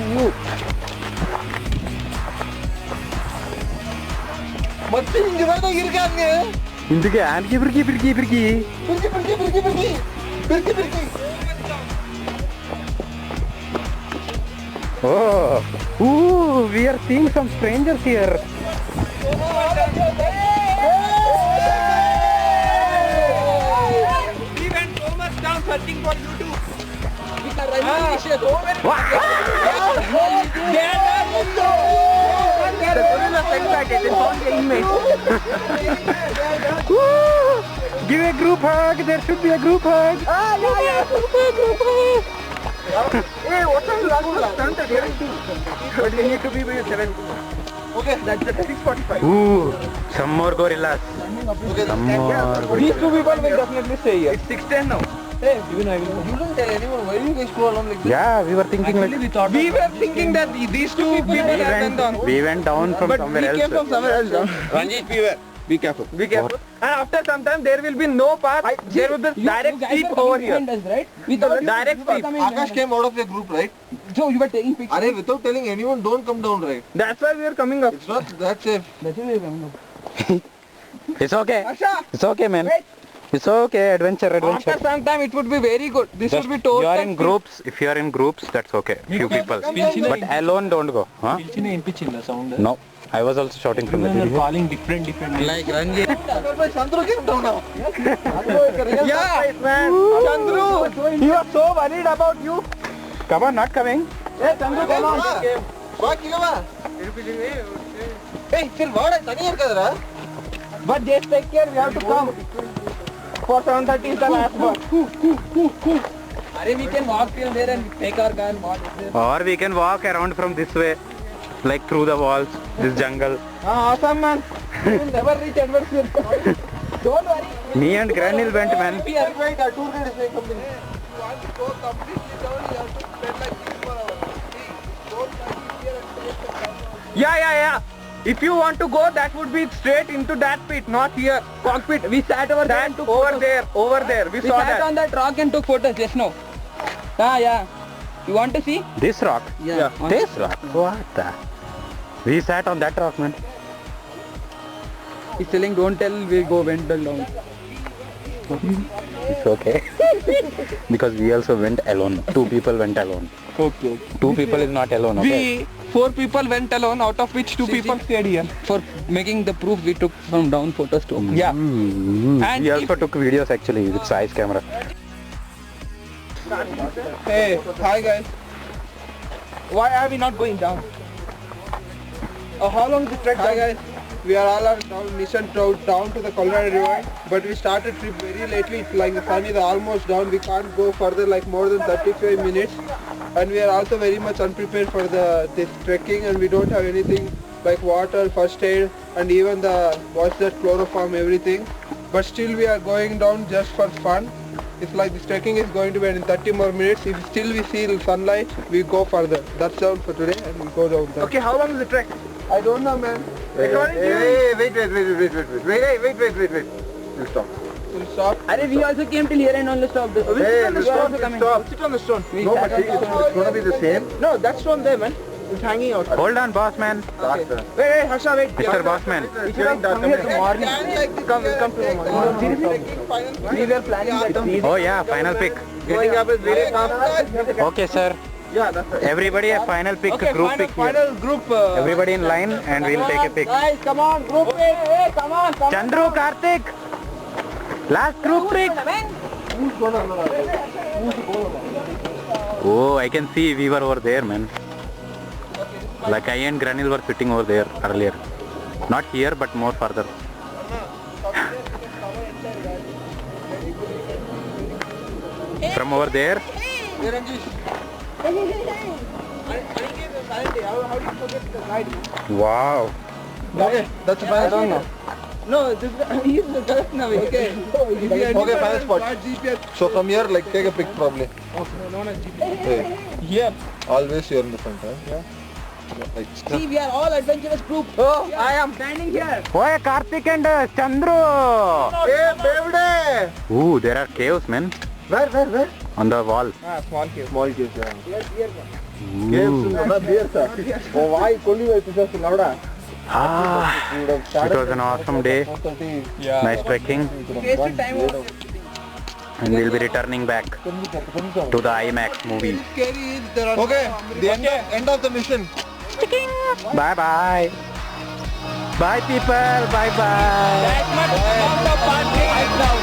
on you. ಮತ್ತೆ ಹಿಂಗೆ ಬರದಾಗ ಇರ್ಕಾಂಗೆ ಹಿಂದಿಗೆ ಆನ್ಗೆ ಬಿರ್ಗಿ ಬಿರ್ಗಿ Oh, ooh, we are seeing some strangers here. We went so much down searching for you too. The gorilla sent back it. They found the image. Give a group hug. There should be a group hug. Group hug. Hey, what are you laughing at? But we need to be with 7. Okay, that's the 6:45. Ooh, some more gorillas. Okay, Some more these gorillas. 2 people will definitely stay here. It's 6:10 now. Hey, you don't tell anyone why you guys go along like this. Yeah, we were thinking like We were thinking that these 2 people have been down. we went down from But somewhere we else. came from somewhere else down. Ranjit, beware. Be careful. Be careful. And after some time there will be no path. There will be direct steep over here. Us, right? Direct steep. Akash came out of the group, right? So you were taking pictures. Arey, without telling anyone, don't come down, right? That's why we are coming up. It's not that safe. That's why we were coming up. It's okay. Asha, It's okay, man. Wait. It's okay. Adventure. after some time it would be very good. This Just would be total. you are in groups. If you are in groups, that's okay. Few people. But alone, don't go. Huh? Sound. No. I was also shouting from the video. Calling different. Like Ranjit. Chandru came down now. Yeah, man. Chandru, he was so worried about you. Come on, not coming. Hey, Chandru, come on. Why, Kilava? Hey, still what? Tani irkadra. But just take care. We have to come. For 7:30 is the last bus. Arey, we can walk till there and take our car and walk there. Or we can walk around from this way, like through the walls, this jungle. Awesome, man. You will never reach Edwardsville. Don't worry. Me and Granil went, man. We are Wait, our tour guide is saying something. You want to go completely down, you have to spend like 6 more hours. See, don't come here and take the camera. Yeah. If you want to go, that would be straight into that pit, not here. Cockpit. We sat over there and took over there. We saw sat that. on that rock and took photos just now. Yeah. You want to see? This rock. Yeah. This rock. What the? We sat on that rock, man. He's telling don't tell we went down. It's okay. Because we also went alone. 2 people went alone. Okay. 2 people is not alone, okay? We 4 people went alone, out of which 2 people stayed here. For making the proof, we took some down photos too. Yeah. And we also took videos actually with Sai's camera. Hey, hi guys. Why are we not going down? How long is the trek? Hi guys. We are all on mission down to the Colorado River, but we started trip very lately. It's like the sun is almost down. We can't go further like more than 35 minutes, and we are also very much unprepared for this trekking, and we don't have anything like water, first aid, and even the what's that chloroform, everything. But still we are going down just for fun. It's like this trekking is going to be in 30 more minutes. If still we see sunlight, we go further. That's all for today, and we go down there. Okay, how long is the trek? I don't know, man. Wait. We'll stop. We'll stop. Arey, we also came till here and only stopped. Hey, the stone, stop. Sit on the stone. No, but it's going to be the same. No, that stone there, man. It's hanging out. Hold on, boss man. Okay. Wait, Harsha, wait. Mr. Boss man. We should have come here in the morning. Come tomorrow morning. We were planning that. Oh yeah, final pick. Going up is very fast. Okay, sir. Yeah, that's right. Everybody a final pick, Okay, group pick here. final group. Everybody in line and we'll take a pic. Guys, come on, group pic. Hey, come on. Chandru, Karthik. Last group pick. Oh, I can see we were over there, man. Like I and Granil were sitting over there earlier. Not here, but more further. From over there. Wow. That's a final spot. No, he's the correct now. Okay. Okay, final spot. So from here, like, take a pic probably. Hey, Here. always you're in the front, huh? Yeah. Like, See, we are all adventurous group. Oh, I am. Standing here. Oh, Karthik and Chandru. hey, baby! Ooh, there are caves, man. Where? On the wall. Small cave. Small caves. Yeah. Ooh. Not beer, sir. Oh, why? Koli vai tu just louder. Ah, You would have it started. was an awesome day. 4:30. Yeah. Nice trekking. Wasted time. And we'll be returning back to the IMAX movie. Scary is there are Okay, the end of the mission. Bye bye. Bye people. Bye bye. That much amount of party right now.